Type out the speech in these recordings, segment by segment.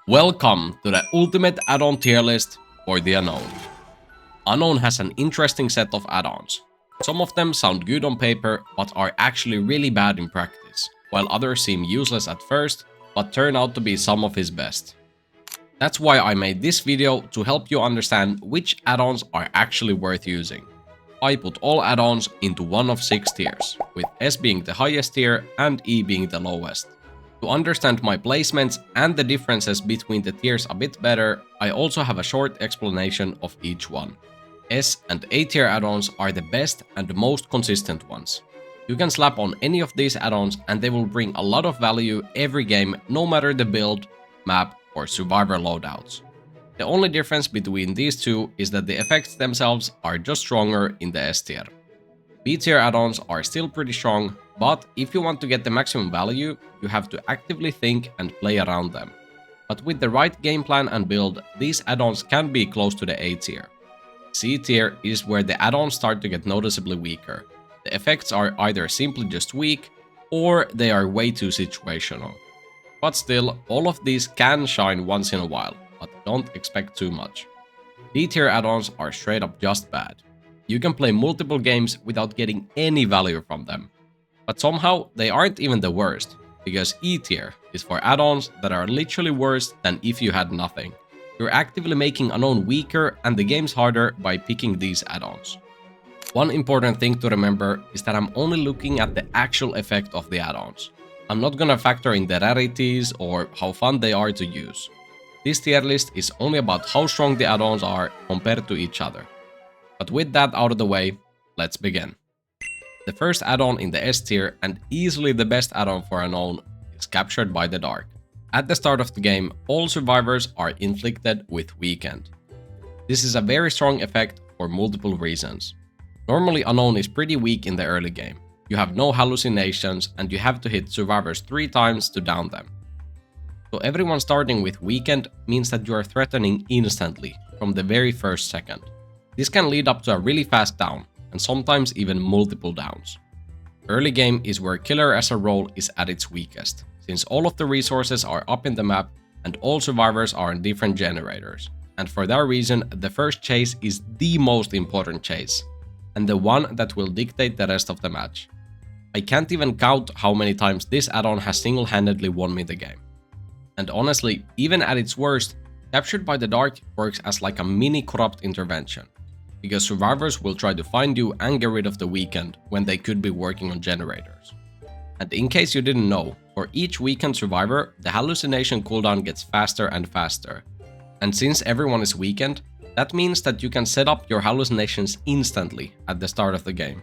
Welcome to the ultimate add-on tier list for the Unknown. Unknown has an interesting set of add-ons. Some of them sound good on paper but are actually really bad in practice, while others seem useless at first but turn out to be some of his best. That's why I made this video to help you understand which add-ons are actually worth using. I put all add-ons into one of 6 tiers, with S being the highest tier and E being the lowest. To understand my placements and the differences between the tiers a bit better, I also have a short explanation of each one. S and A tier add-ons are the best and most consistent ones. You can slap on any of these add-ons and they will bring a lot of value every game, no matter the build, map or survivor loadouts. The only difference between these two is that the effects themselves are just stronger in the S tier. B tier add-ons are still pretty strong, but if you want to get the maximum value, you have to actively think and play around them. But with the right game plan and build, these add-ons can be close to the A tier. C tier is where the add-ons start to get noticeably weaker. The effects are either simply just weak, or they are way too situational. But still, all of these can shine once in a while, but don't expect too much. D tier add-ons are straight up just bad. You can play multiple games without getting any value from them. But somehow, they aren't even the worst, because E tier is for add-ons that are literally worse than if you had nothing. You're actively making Unknown weaker and the games harder by picking these add-ons. One important thing to remember is that I'm only looking at the actual effect of the add-ons. I'm not gonna factor in the rarities or how fun they are to use. This tier list is only about how strong the add-ons are compared to each other. But with that out of the way, let's begin. The first add-on in the S tier, and easily the best add-on for Unknown, is Captured by the Dark. At the start of the game, all survivors are inflicted with Weekend. This is a very strong effect for multiple reasons. Normally Unknown is pretty weak in the early game. You have no hallucinations and you have to hit survivors 3 times to down them. So everyone starting with Weekend means that you are threatening instantly from the very first second. This can lead up to a really fast down, and sometimes even multiple downs. Early game is where killer as a role is at its weakest, since all of the resources are up in the map and all survivors are in different generators. And for that reason, the first chase is the most important chase, and the one that will dictate the rest of the match. I can't even count how many times this add-on has single-handedly won me the game. And honestly, even at its worst, Captured by the Dark works as like a mini corrupt intervention, because survivors will try to find you and get rid of the Weekend when they could be working on generators. And in case you didn't know, for each Weekend survivor, the hallucination cooldown gets faster and faster. And since everyone is Weekend, that means that you can set up your hallucinations instantly at the start of the game.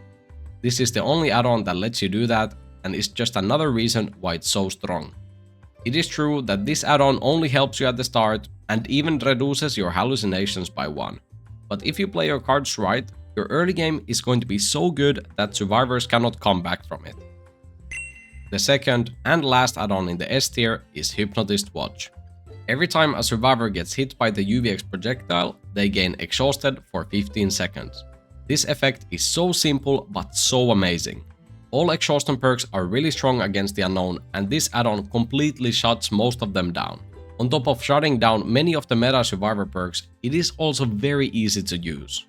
This is the only add-on that lets you do that, and is just another reason why it's so strong. It is true that this add-on only helps you at the start, and even reduces your hallucinations by 1. But if you play your cards right, your early game is going to be so good that survivors cannot come back from it. The second and last add-on in the S tier is Hypnotist Watch. Every time a survivor gets hit by the UVX projectile, they gain exhausted for 15 seconds. This effect is so simple but so amazing. All exhaustion perks are really strong against the Unknown, and this add-on completely shuts most of them down. On top of shutting down many of the meta survivor perks, it is also very easy to use.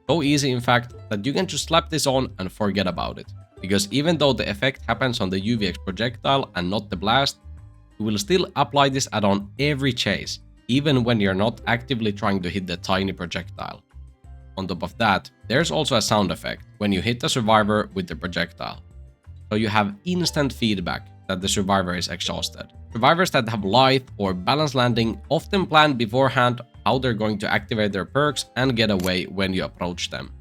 So easy in fact that you can just slap this on and forget about it. Because even though the effect happens on the UVX projectile and not the blast, you will still apply this add-on every chase, even when you're not actively trying to hit the tiny projectile. On top of that, there's also a sound effect when you hit the survivor with the projectile. So you have instant feedback that the survivor is exhausted. Survivors that have Lithe or Balance Landing often plan beforehand how they're going to activate their perks and get away when you approach them.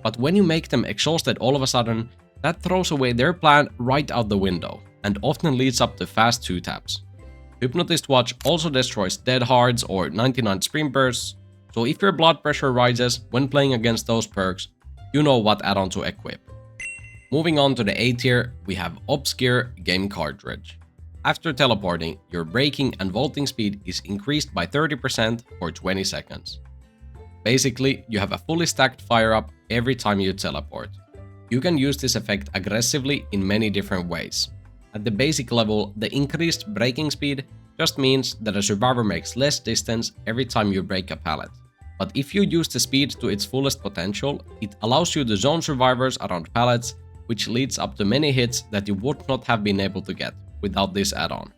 But when you make them exhausted all of a sudden, that throws away their plan right out the window, and often leads up to fast 2 taps. Hypnotist Watch also destroys Dead Hards or 99 Sprint Bursts, so if your blood pressure rises when playing against those perks, you know what add-on to equip. Moving on to the A tier, we have Obscure Game Cartridge. After teleporting, your braking and vaulting speed is increased by 30% for 20 seconds. Basically, you have a fully stacked fire up every time you teleport. You can use this effect aggressively in many different ways. At the basic level, the increased braking speed just means that a survivor makes less distance every time you break a pallet. But if you use the speed to its fullest potential, it allows you to zone survivors around pallets, which leads up to many hits that you would not have been able to get without this add-on.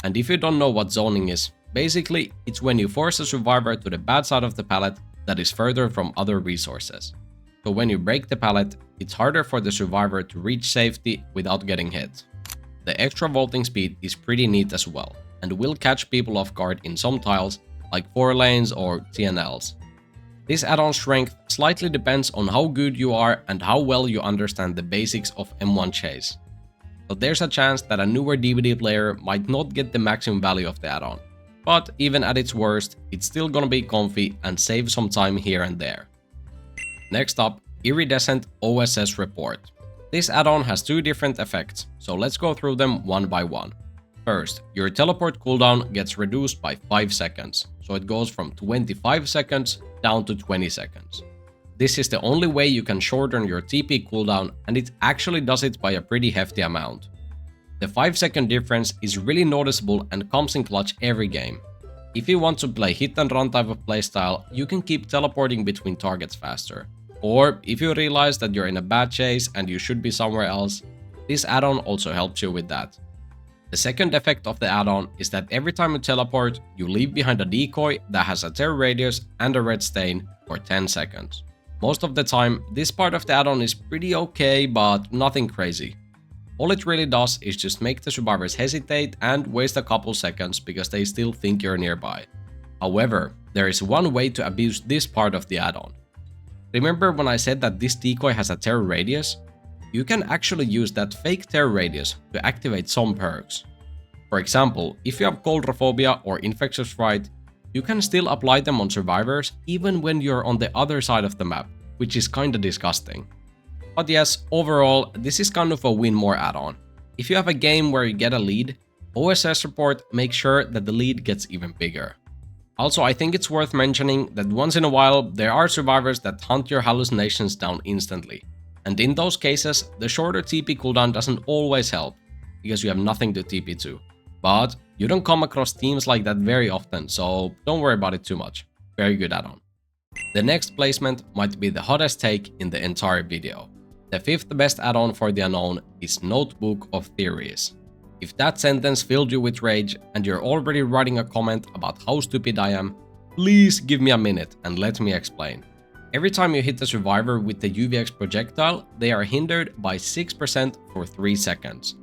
And if you don't know what zoning is, basically it's when you force a survivor to the bad side of the pallet that is further from other resources. So when you break the pallet, it's harder for the survivor to reach safety without getting hit. The extra vaulting speed is pretty neat as well, and will catch people off guard in some tiles like 4 lanes or TNLs. This add-on strength slightly depends on how good you are and how well you understand the basics of M1 chase. So there's a chance that a newer DVD player might not get the maximum value of the add-on. But even at its worst, it's still gonna be comfy and save some time here and there. Next up, Iridescent OSS-Report. This add-on has 2 different effects, so let's go through them one by one. First, your teleport cooldown gets reduced by 5 seconds, so it goes from 25 seconds down to 20 seconds. This is the only way you can shorten your TP cooldown, and it actually does it by a pretty hefty amount. The 5-second difference is really noticeable and comes in clutch every game. If you want to play hit and run type of playstyle, you can keep teleporting between targets faster. Or if you realize that you're in a bad chase and you should be somewhere else, this add-on also helps you with that. The second effect of the add-on is that every time you teleport, you leave behind a decoy that has a tear radius and a red stain for 10 seconds. Most of the time, this part of the add-on is pretty okay, but nothing crazy. All it really does is just make the survivors hesitate and waste a couple seconds because they still think you're nearby. However, there is one way to abuse this part of the add-on. Remember when I said that this decoy has a tear radius? You can actually use that fake tear radius to activate some perks. For example, if you have coulrophobia or infectious fright, you can still apply them on survivors even when you're on the other side of the map, which is kinda disgusting. But yes, overall, this is kind of a win more add-on. If you have a game where you get a lead, OSS-Report makes sure that the lead gets even bigger. Also, I think it's worth mentioning that once in a while, there are survivors that hunt your hallucinations down instantly. And in those cases, the shorter TP cooldown doesn't always help, because you have nothing to TP to. But you don't come across teams like that very often, so don't worry about it too much. Very good add-on. The next placement might be the hottest take in the entire video. The 5th best add-on for the unknown is Notebook of Theories. If that sentence filled you with rage and you're already writing a comment about how stupid I am, please give me a minute and let me explain. Every time you hit a survivor with the UVX projectile, they are hindered by 6% for 3 seconds.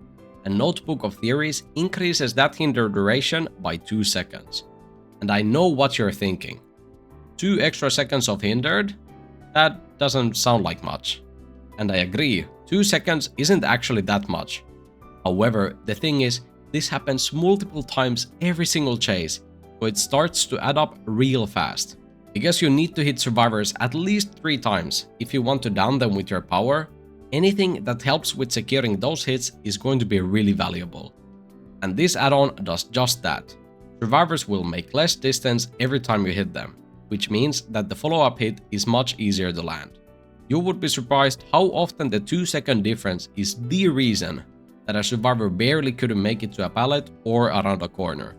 A Notebook of Theories increases that hinder duration by 2 seconds. And I know what you're thinking. 2 extra seconds of hindered? That doesn't sound like much. And I agree, 2 seconds isn't actually that much. However, the thing is, this happens multiple times every single chase, so it starts to add up real fast. Because you need to hit survivors at least 3 times if you want to down them with your power, anything that helps with securing those hits is going to be really valuable. And this add-on does just that. Survivors will make less distance every time you hit them, which means that the follow-up hit is much easier to land. You would be surprised how often the 2-second difference is the reason that a survivor barely couldn't make it to a pallet or around a corner.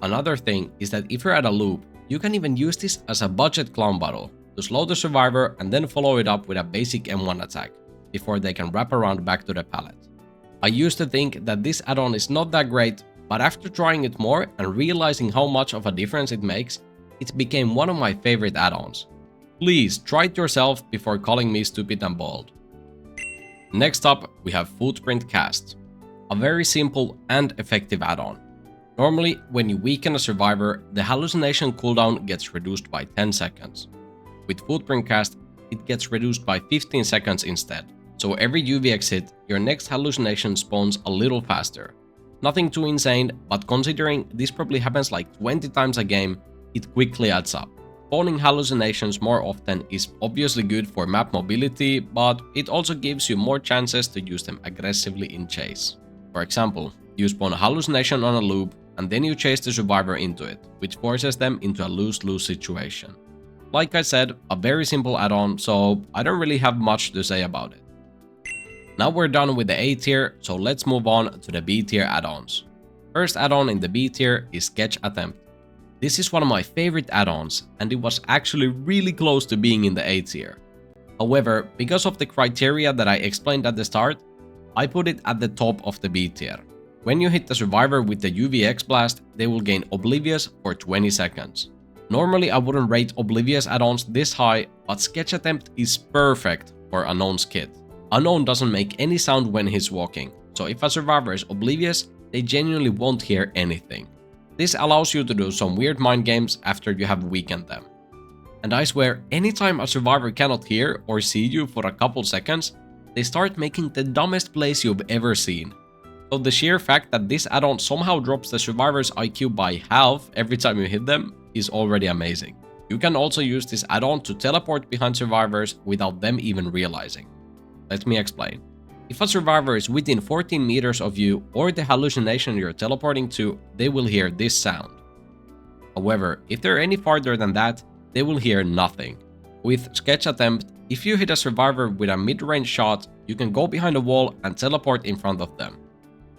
Another thing is that if you're at a loop, you can even use this as a budget clown battle to slow the survivor and then follow it up with a basic M1 attack before they can wrap around back to the pallet. I used to think that this add-on is not that great, but after trying it more and realizing how much of a difference it makes, it became one of my favorite add-ons. Please try it yourself before calling me stupid and bald. Next up, we have Footprint Cast, a very simple and effective add-on. Normally, when you weaken a survivor, the hallucination cooldown gets reduced by 10 seconds. With Footprint Cast, it gets reduced by 15 seconds instead, so every UVX hit, your next hallucination spawns a little faster. Nothing too insane, but considering this probably happens like 20 times a game, it quickly adds up. Spawning hallucinations more often is obviously good for map mobility, but it also gives you more chances to use them aggressively in chase. For example, you spawn a hallucination on a loop, and then you chase the survivor into it, which forces them into a lose-lose situation. Like I said, a very simple add-on, so I don't really have much to say about it. Now we're done with the A tier, so let's move on to the B tier add-ons. First add-on in the B tier is Sketch Attempt. This is one of my favorite add-ons, and it was actually really close to being in the A tier. However, because of the criteria that I explained at the start, I put it at the top of the B tier. When you hit the survivor with the UVX blast, they will gain Oblivious for 20 seconds. Normally I wouldn't rate Oblivious add-ons this high, but Sketch Attempt is perfect for Unknown's kit. Unknown doesn't make any sound when he's walking, so if a survivor is oblivious, they genuinely won't hear anything. This allows you to do some weird mind games after you have weakened them. And I swear, anytime a survivor cannot hear or see you for a couple seconds, they start making the dumbest plays you've ever seen. So the sheer fact that this add-on somehow drops the survivor's IQ by half every time you hit them is already amazing. You can also use this add-on to teleport behind survivors without them even realizing. Let me explain. If a survivor is within 14 meters of you or the hallucination you're teleporting to, they will hear this sound. However, if they're any farther than that, they will hear nothing. With Sketch Attempt, if you hit a survivor with a mid-range shot, you can go behind a wall and teleport in front of them.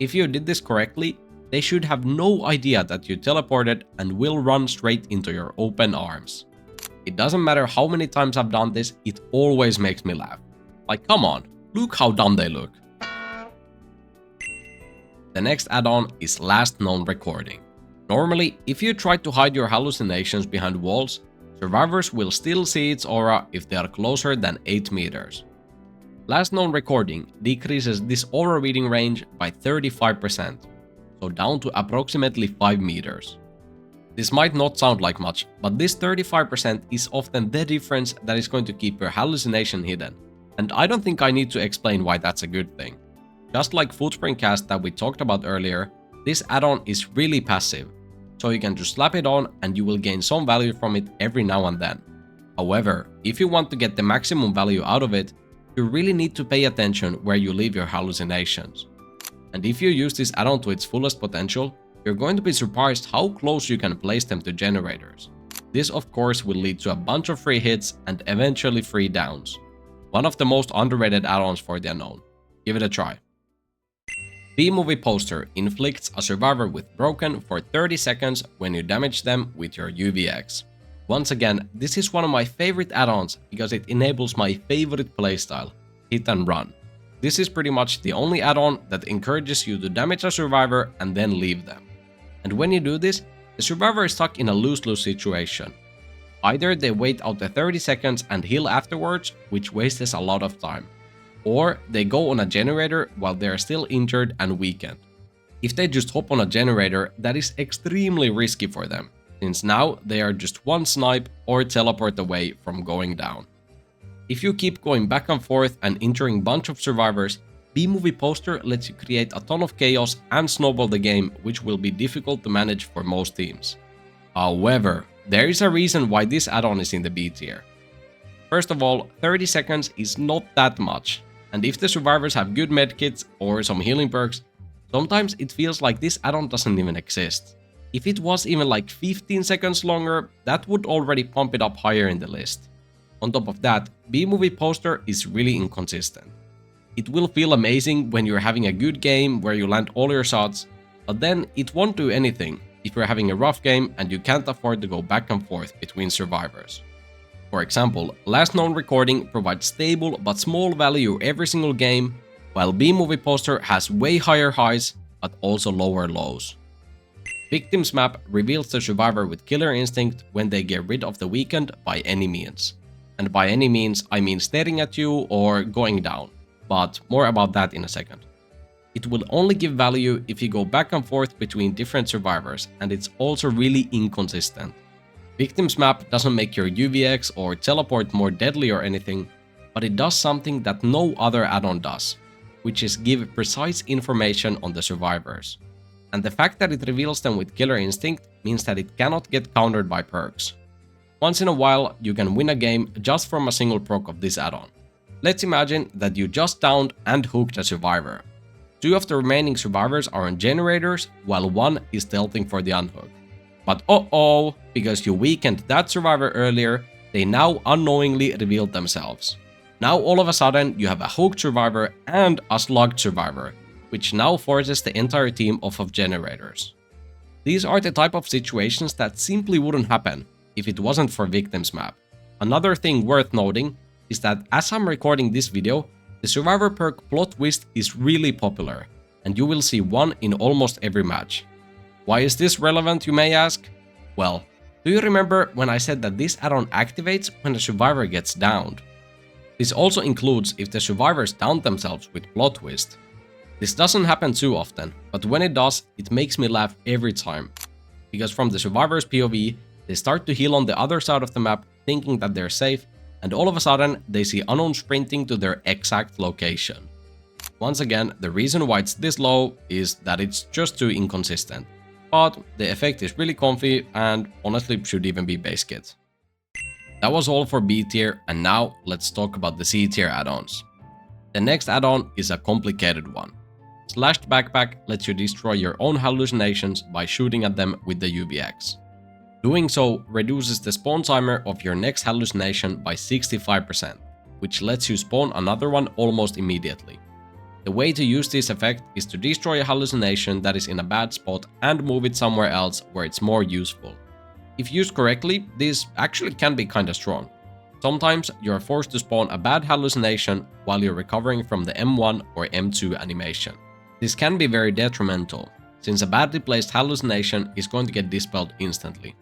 If you did this correctly, they should have no idea that you teleported and will run straight into your open arms. It doesn't matter how many times I've done this, it always makes me laugh. Like, come on, look how dumb they look. The next add-on is Last Known Recording. Normally, if you try to hide your hallucinations behind walls, survivors will still see its aura if they are closer than 8 meters. Last Known Recording decreases this aura reading range by 35%, so down to approximately 5 meters. This might not sound like much, but this 35% is often the difference that is going to keep your hallucination hidden. And I don't think I need to explain why that's a good thing. Just like Footprint Cast that we talked about earlier, this add-on is really passive, so you can just slap it on and you will gain some value from it every now and then. However, if you want to get the maximum value out of it, you really need to pay attention where you leave your hallucinations. And if you use this add-on to its fullest potential, you're going to be surprised how close you can place them to generators. This of course will lead to a bunch of free hits and eventually free downs. One of the most underrated add-ons for the Unknown. Give it a try. B-Movie Poster inflicts a survivor with Broken for 30 seconds when you damage them with your UVX. Once again, this is one of my favorite add-ons because it enables my favorite playstyle, hit and run. This is pretty much the only add-on that encourages you to damage a survivor and then leave them. And when you do this, the survivor is stuck in a lose-lose situation. Either they wait out the 30 seconds and heal afterwards, which wastes a lot of time, or they go on a generator while they are still injured and weakened. If they just hop on a generator, that is extremely risky for them, since now they are just one snipe or teleport away from going down. If you keep going back and forth and injuring a bunch of survivors, B-Movie Poster lets you create a ton of chaos and snowball the game, which will be difficult to manage for most teams. However, there is a reason why this add-on is in the B tier. First of all, 30 seconds is not that much, and if the survivors have good medkits or some healing perks, sometimes it feels like this add-on doesn't even exist. If it was even like 15 seconds longer, that would already pump it up higher in the list. On top of that, B-Movie Poster is really inconsistent. It will feel amazing when you're having a good game where you land all your shots, but then it won't do anything if you're having a rough game and you can't afford to go back and forth between survivors. For example, Last Known Recording provides stable but small value every single game, while B-Movie Poster has way higher highs but also lower lows. Victims Map reveals the survivor with Killer Instinct when they get rid of the weakened by any means. And by any means, I mean staring at you or going down, but more about that in a second. It will only give value if you go back and forth between different survivors, and it's also really inconsistent. Victims Map doesn't make your UVX or teleport more deadly or anything, but it does something that no other add-on does, which is give precise information on the survivors. And the fact that it reveals them with Killer Instinct means that it cannot get countered by perks. Once in a while, you can win a game just from a single proc of this add-on. Let's imagine that you just downed and hooked a survivor. 2 of the remaining survivors are on generators, while 1 is stealthing for the unhook. But because you weakened that survivor earlier, they now unknowingly revealed themselves. Now all of a sudden you have a hooked survivor and a slugged survivor, which now forces the entire team off of generators. These are the type of situations that simply wouldn't happen if it wasn't for Victims map. Another thing worth noting is that as I'm recording this video, the Survivor perk Plot Twist is really popular, and you will see one in almost every match. Why is this relevant, you may ask? Well, do you remember when I said that this add-on activates when the survivor gets downed? This also includes if the survivors down themselves with Plot Twist. This doesn't happen too often, but when it does, it makes me laugh every time. Because from the survivor's POV, they start to heal on the other side of the map thinking that they're safe, and all of a sudden they see Unknown sprinting to their exact location. Once again, the reason why it's this low is that it's just too inconsistent, but the effect is really comfy and honestly should even be base kit. That was all for B tier, and now let's talk about the C tier add-ons. The next add-on is a complicated one. Slashed Backpack lets you destroy your own hallucinations by shooting at them with the UVX. Doing so reduces the spawn timer of your next hallucination by 65%, which lets you spawn another one almost immediately. The way to use this effect is to destroy a hallucination that is in a bad spot and move it somewhere else where it's more useful. If used correctly, this actually can be kinda strong. Sometimes you are forced to spawn a bad hallucination while you're recovering from the M1 or M2 animation. This can be very detrimental, since a badly placed hallucination is going to get dispelled instantly.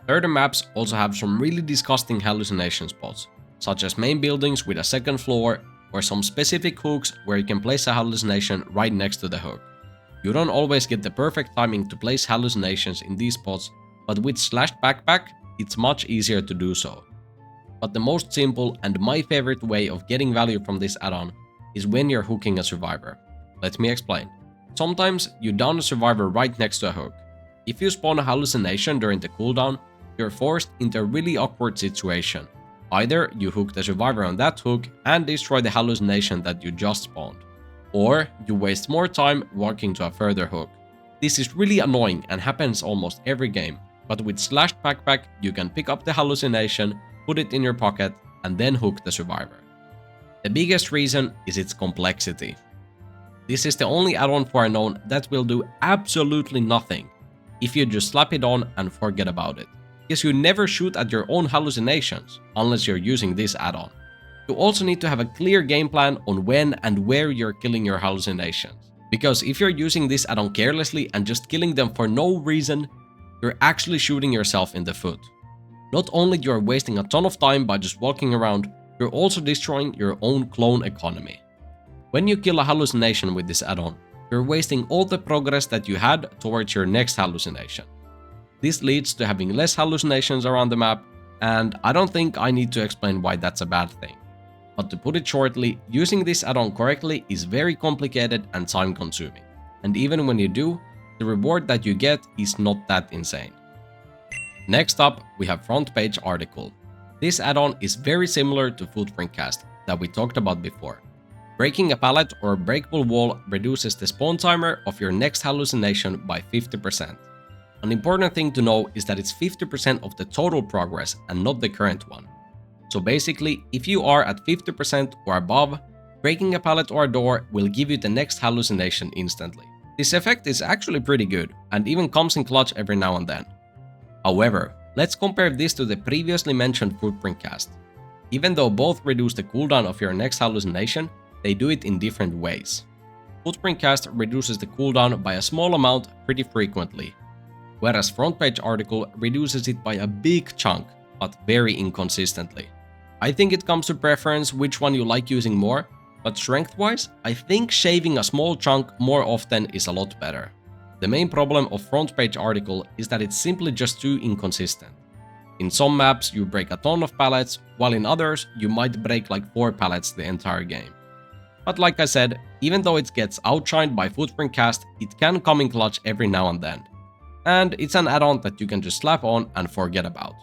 Certain maps also have some really disgusting hallucination spots, such as main buildings with a second floor, or some specific hooks where you can place a hallucination right next to the hook. You don't always get the perfect timing to place hallucinations in these spots, but with Slashed Backpack, it's much easier to do so. But the most simple and my favorite way of getting value from this add-on is when you're hooking a survivor. Let me explain. Sometimes you down a survivor right next to a hook. If you spawn a hallucination during the cooldown, you're forced into a really awkward situation. Either you hook the survivor on that hook and destroy the hallucination that you just spawned, or you waste more time walking to a further hook. This is really annoying and happens almost every game, but with Slashed Backpack you can pick up the hallucination, put it in your pocket, and then hook the survivor. The biggest reason is its complexity. This is the only add-on for Unknown that will do absolutely nothing if you just slap it on and forget about it, because you never shoot at your own hallucinations unless you're using this add-on. You also need to have a clear game plan on when and where you're killing your hallucinations, because if you're using this add-on carelessly and just killing them for no reason, you're actually shooting yourself in the foot. Not only you're wasting a ton of time by just walking around, you're also destroying your own clone economy. When you kill a hallucination with this add-on, you're wasting all the progress that you had towards your next hallucination. This leads to having less hallucinations around the map, and I don't think I need to explain why that's a bad thing. But to put it shortly, using this add-on correctly is very complicated and time-consuming, and even when you do, the reward that you get is not that insane. Next up, we have Front Page Article. This add-on is very similar to Footprint Cast that we talked about before. Breaking a pallet or a breakable wall reduces the spawn timer of your next hallucination by 50%. An important thing to know is that it's 50% of the total progress and not the current one. So basically, if you are at 50% or above, breaking a pallet or a door will give you the next hallucination instantly. This effect is actually pretty good and even comes in clutch every now and then. However, let's compare this to the previously mentioned Footprint Cast. Even though both reduce the cooldown of your next hallucination, they do it in different ways. Footprint Cast reduces the cooldown by a small amount pretty frequently, whereas Front Page Article reduces it by a big chunk, but very inconsistently. I think it comes to preference which one you like using more, but strength-wise, I think shaving a small chunk more often is a lot better. The main problem of Front Page Article is that it's simply just too inconsistent. In some maps you break a ton of pallets, while in others you might break like 4 pallets the entire game. But like I said, even though it gets outshined by Footprint Cast, it can come in clutch every now and then. And it's an add-on that you can just slap on and forget about.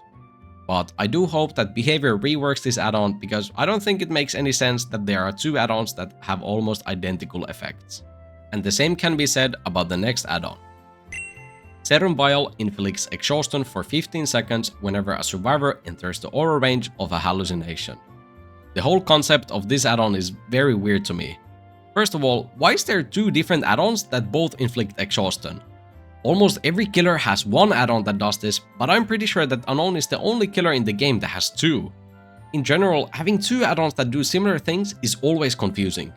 But I do hope that Behavior reworks this add-on, because I don't think it makes any sense that there are 2 add-ons that have almost identical effects. And the same can be said about the next add-on. Serum Vial inflicts exhaustion for 15 seconds whenever a survivor enters the aura range of a hallucination. The whole concept of this add-on is very weird to me. First of all, why is there two different add-ons that both inflict exhaustion? Almost every killer has one add-on that does this, but I'm pretty sure that Unknown is the only killer in the game that has two. In general, having two add-ons that do similar things is always confusing.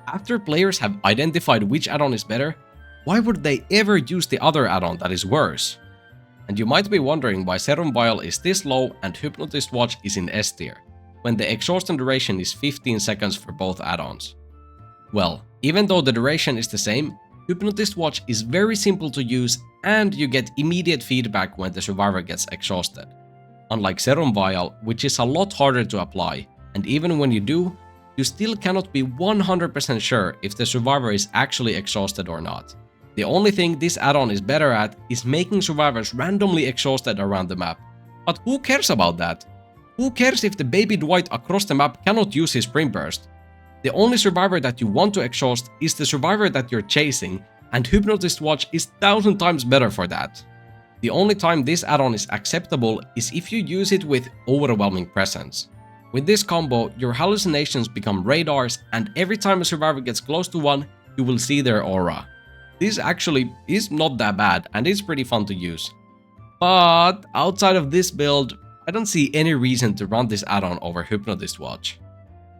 After players have identified which add-on is better, why would they ever use the other add-on that is worse? And you might be wondering why Serum Vial is this low and Hypnotist Watch is in S tier, when the exhaustion duration is 15 seconds for both add-ons. Well, even though the duration is the same, Hypnotist Watch is very simple to use and you get immediate feedback when the survivor gets exhausted. Unlike Serum Vial, which is a lot harder to apply, and even when you do, you still cannot be 100% sure if the survivor is actually exhausted or not. The only thing this add-on is better at is making survivors randomly exhausted around the map. But who cares about that? Who cares if the baby Dwight across the map cannot use his Spring Burst? The only survivor that you want to exhaust is the survivor that you're chasing, and Hypnotist Watch is 1000 times better for that. The only time this add-on is acceptable is if you use it with Overwhelming Presence. With this combo, your hallucinations become radars, and every time a survivor gets close to one, you will see their aura. This actually is not that bad, and it's pretty fun to use. But outside of this build, I don't see any reason to run this add-on over Hypnotist Watch.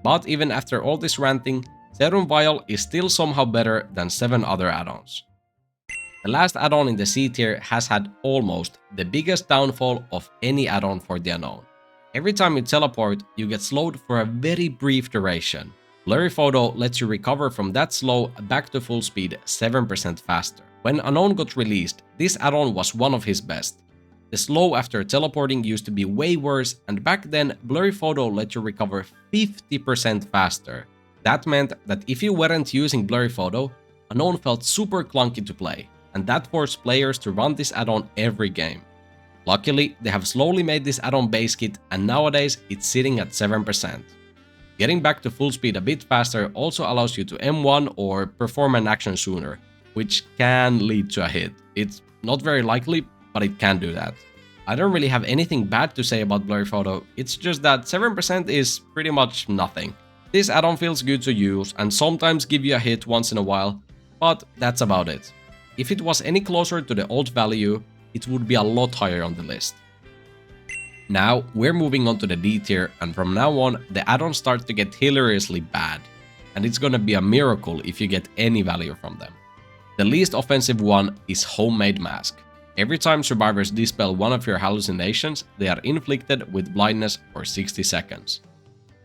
But even after all this ranting, Serum Vial is still somehow better than 7 other add-ons. The last add-on in the C tier has had almost the biggest downfall of any add-on for the Unknown. Every time you teleport, you get slowed for a very brief duration. Blurry Photo lets you recover from that slow back to full speed 7% faster. When Unknown got released, this add-on was one of his best. The slow after teleporting used to be way worse, and back then Blurry Photo let you recover 50% faster. That meant that if you weren't using Blurry Photo, Unknown felt super clunky to play, and that forced players to run this add-on every game. Luckily, they have slowly made this add-on base kit, and nowadays it's sitting at 7%. Getting back to full speed a bit faster also allows you to M1 or perform an action sooner, which can lead to a hit. It's not very likely, but it can do that. I don't really have anything bad to say about Blurry Photo, it's just that 7% is pretty much nothing. This add-on feels good to use and sometimes give you a hit once in a while, but that's about it. If it was any closer to the old value, it would be a lot higher on the list. Now, we're moving on to the D tier, and from now on, the add-ons start to get hilariously bad, and it's gonna be a miracle if you get any value from them. The least offensive one is Homemade Mask. Every time survivors dispel one of your hallucinations, they are inflicted with blindness for 60 seconds.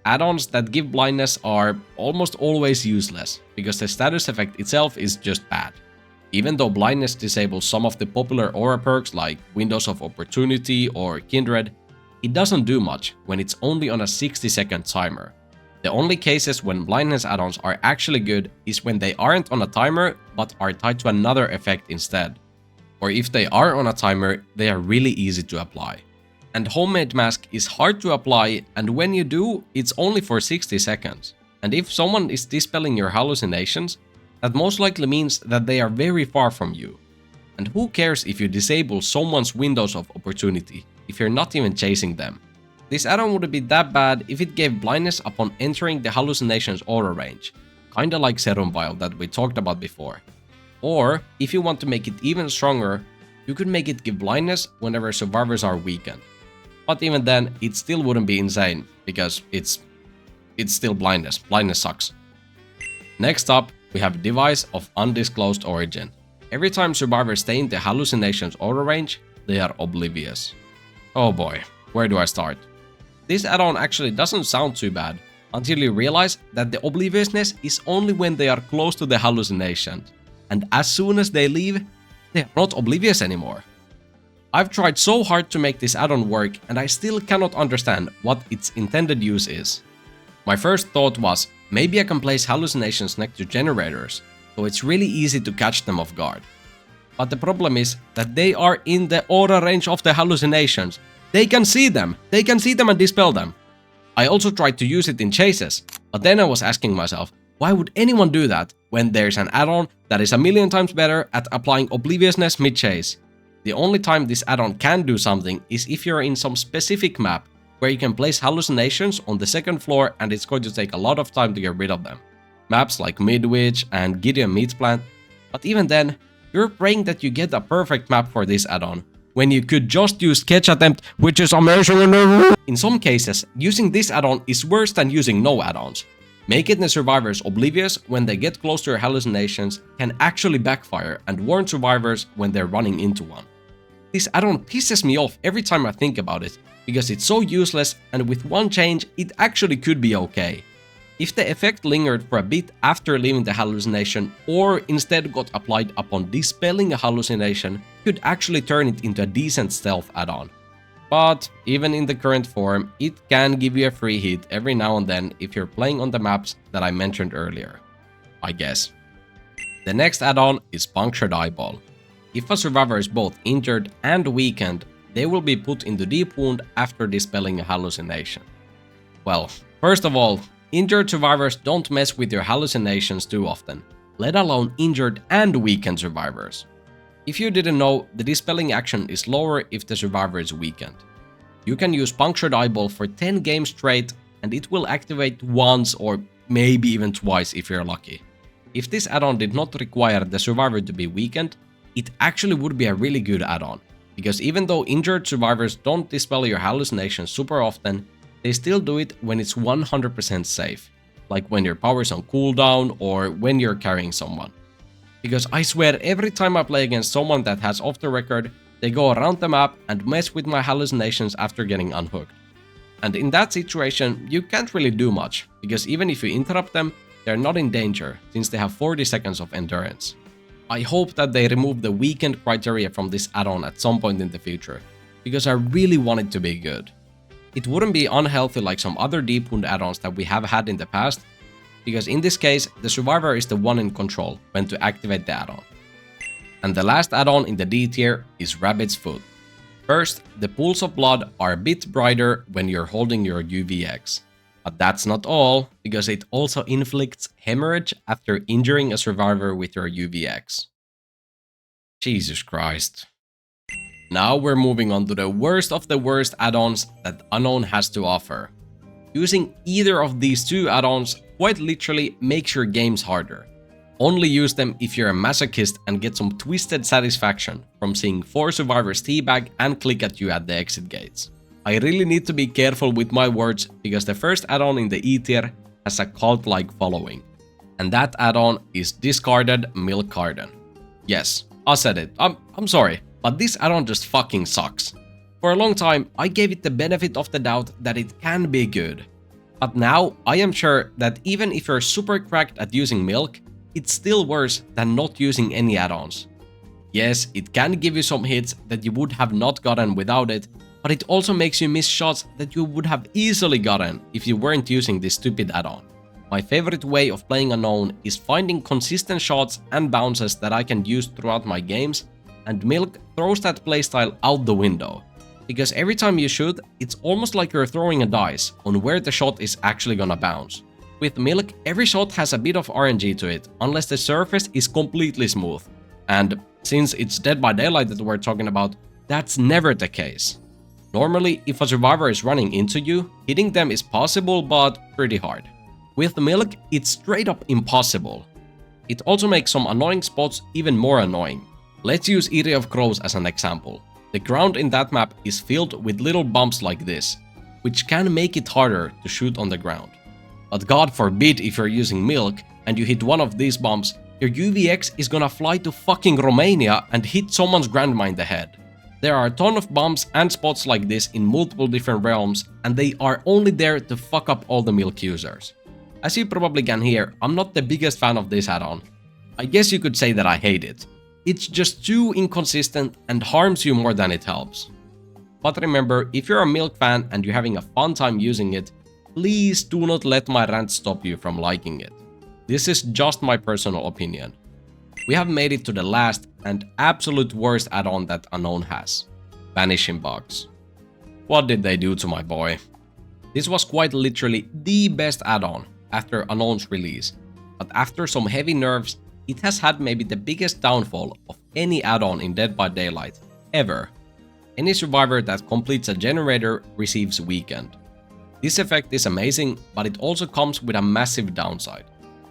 Add-ons that give blindness are almost always useless, because the status effect itself is just bad. Even though blindness disables some of the popular aura perks like Windows of Opportunity or Kindred, it doesn't do much when it's only on a 60-second timer. The only cases when blindness add-ons are actually good is when they aren't on a timer but are tied to another effect instead. Or if they are on a timer, they are really easy to apply. And Homemade Mask is hard to apply, and when you do, it's only for 60 seconds. And if someone is dispelling your hallucinations, that most likely means that they are very far from you. And who cares if you disable someone's Windows of Opportunity, if you're not even chasing them? This add-on wouldn't be that bad if it gave blindness upon entering the hallucination's aura range, kinda like Serum Vial that we talked about before. Or, if you want to make it even stronger, you could make it give blindness whenever survivors are weakened. But even then, it still wouldn't be insane, because it's still blindness. Blindness sucks. Next up, we have Device of Undisclosed Origin. Every time survivors stay in the hallucination's aura range, they are oblivious. Oh boy, where do I start? This add-on actually doesn't sound too bad, until you realize that the obliviousness is only when they are close to the hallucination. And as soon as they leave, they are not oblivious anymore. I've tried so hard to make this add-on work, and I still cannot understand what its intended use is. My first thought was, maybe I can place hallucinations next to generators, so it's really easy to catch them off guard. But the problem is that they are in the aura range of the hallucinations. They can see them and dispel them. I also tried to use it in chases, but then I was asking myself, why would anyone do that when there's an add-on that is a million times better at applying obliviousness mid-chase? The only time this add-on can do something is if you're in some specific map where you can place hallucinations on the second floor and it's going to take a lot of time to get rid of them. maps like Midwich and Gideon Meat Plant, but even then, you're praying that you get a perfect map for this add-on, when you could just use Sketch Attempt, which is amazing. In some cases, using this add-on is worse than using no add-ons. Making the survivors oblivious when they get close to your hallucinations can actually backfire and warn survivors when they're running into one. This add-on pisses me off every time I think about it, because it's so useless and with one change it actually could be okay. If the effect lingered for a bit after leaving the hallucination or instead got applied upon dispelling a hallucination, could actually turn it into a decent stealth add-on. But even in the current form, it can give you a free hit every now and then if you're playing on the maps that I mentioned earlier, I guess. The next add-on is Punctured Eyeball. If a survivor is both injured and weakened, they will be put into deep wound after dispelling a hallucination. Well, first of all, injured survivors don't mess with your hallucinations too often, let alone injured and weakened survivors. If you didn't know, the dispelling action is lower if the survivor is weakened. You can use Punctured Eyeball for 10 games straight and it will activate once or maybe even twice if you're lucky. If this add-on did not require the survivor to be weakened, it actually would be a really good add-on, because even though injured survivors don't dispel your hallucinations super often, they still do it when it's 100% safe, like when your power's on cooldown or when you're carrying someone. Because I swear every time I play against someone that has off the record, they go around the map and mess with my hallucinations after getting unhooked. And in that situation, you can't really do much, because even if you interrupt them, they're not in danger since they have 40 seconds of endurance. I hope that they remove the weakened criteria from this add-on at some point in the future, because I really want it to be good. It wouldn't be unhealthy like some other deep wound add-ons that we have had in the past, because in this case, the survivor is the one in control when to activate the add-on. And the last add-on in the D tier is Rabbit's Foot. First, the pools of blood are a bit brighter when you're holding your UVX. But that's not all, because it also inflicts hemorrhage after injuring a survivor with your UVX. Jesus Christ. Now we're moving on to the worst of the worst add-ons that Unknown has to offer. Using either of these two add-ons quite literally makes your games harder. Only use them if you're a masochist and get some twisted satisfaction from seeing 4 survivors teabag and click at you at the exit gates. I really need to be careful with my words because the first add-on in the E tier has a cult-like following. And that add-on is Discarded Milk Carton. Yes, I said it. I'm sorry, but this add-on just fucking sucks. For a long time, I gave it the benefit of the doubt that it can be good. But now, I am sure that even if you're super cracked at using milk, it's still worse than not using any add-ons. Yes, it can give you some hits that you would have not gotten without it, but it also makes you miss shots that you would have easily gotten if you weren't using this stupid add-on. My favorite way of playing Unknown is finding consistent shots and bounces that I can use throughout my games, and Milk throws that playstyle out the window. Because every time you shoot, it's almost like you're throwing a dice on where the shot is actually gonna bounce. With Milk, every shot has a bit of RNG to it, unless the surface is completely smooth. And since it's Dead by Daylight that we're talking about, that's never the case. Normally, if a survivor is running into you, hitting them is possible but pretty hard. With Milk, it's straight up impossible. It also makes some annoying spots even more annoying. Let's use Eye of Crows as an example. The ground in that map is filled with little bumps like this, which can make it harder to shoot on the ground. But God forbid if you're using Milk and you hit one of these bumps, your UVX is gonna fly to fucking Romania and hit someone's grandma in the head. There are a ton of bumps and spots like this in multiple different realms, and they are only there to fuck up all the Milk users. As you probably can hear, I'm not the biggest fan of this add-on. I guess you could say that I hate it. It's just too inconsistent and harms you more than it helps. But remember, if you're a Milk fan and you're having a fun time using it, please do not let my rant stop you from liking it. This is just my personal opinion. We have made it to the last and absolute worst add-on that Unknown has. Vanishing Box. What did they do to my boy? This was quite literally the best add-on after Unknown's release, but after some heavy nerfs, it has had maybe the biggest downfall of any add-on in Dead by Daylight ever. Any survivor that completes a generator receives Weakened. This effect is amazing, but it also comes with a massive downside.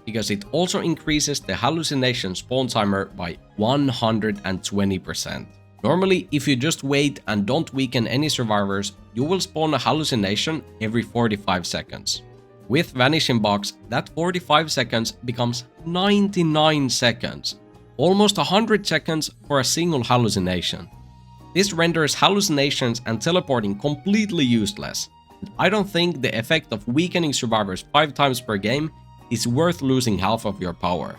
because it also increases the hallucination spawn timer by 120%. Normally, if you just wait and don't weaken any survivors, you will spawn a hallucination every 45 seconds. With Vanishing Box, that 45 seconds becomes 99 seconds, almost 100 seconds for a single hallucination. This renders hallucinations and teleporting completely useless. I don't think the effect of weakening survivors 5 times per game is worth losing half of your power.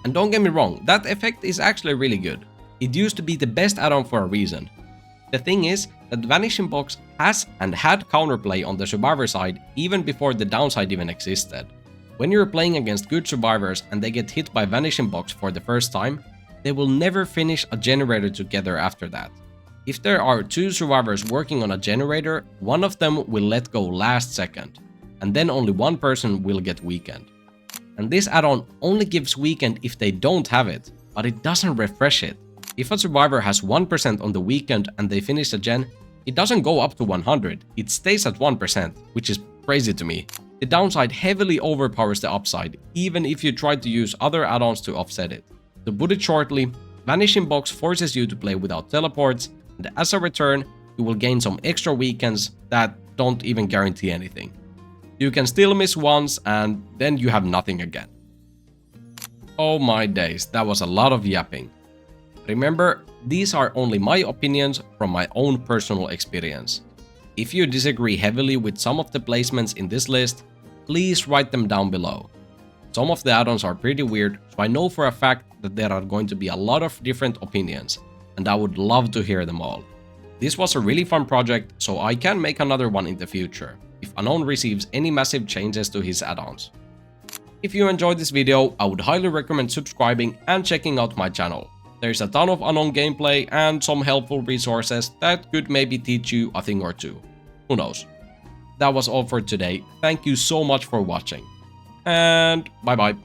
And don't get me wrong, that effect is actually really good. It used to be the best add-on for a reason. The thing is that Vanishing Box has and had counterplay on the survivor side even before the downside even existed. When you're playing against good survivors and they get hit by Vanishing Box for the first time, they will never finish a generator together after that. If there are 2 survivors working on a generator, one of them will let go last second, and then only one person will get weakened. And this add-on only gives weakened if they don't have it, but it doesn't refresh it. If a survivor has 1% on the weekend and they finish a gen, it doesn't go up to 100, it stays at 1%, which is crazy to me. The downside heavily overpowers the upside, even if you try to use other add-ons to offset it. To put it shortly, Vanishing Box forces you to play without teleports, and as a return, you will gain some extra weekends that don't even guarantee anything. You can still miss once and then you have nothing again. Oh my days, that was a lot of yapping. Remember, these are only my opinions from my own personal experience. If you disagree heavily with some of the placements in this list, please write them down below. Some of the add-ons are pretty weird, so I know for a fact that there are going to be a lot of different opinions, and I would love to hear them all. This was a really fun project, so I can make another one in the future, if Unknown receives any massive changes to his add-ons. If you enjoyed this video, I would highly recommend subscribing and checking out my channel. There's a ton of Unknown gameplay and some helpful resources that could maybe teach you a thing or two. Who knows? That was all for today. Thank you so much for watching. And bye bye.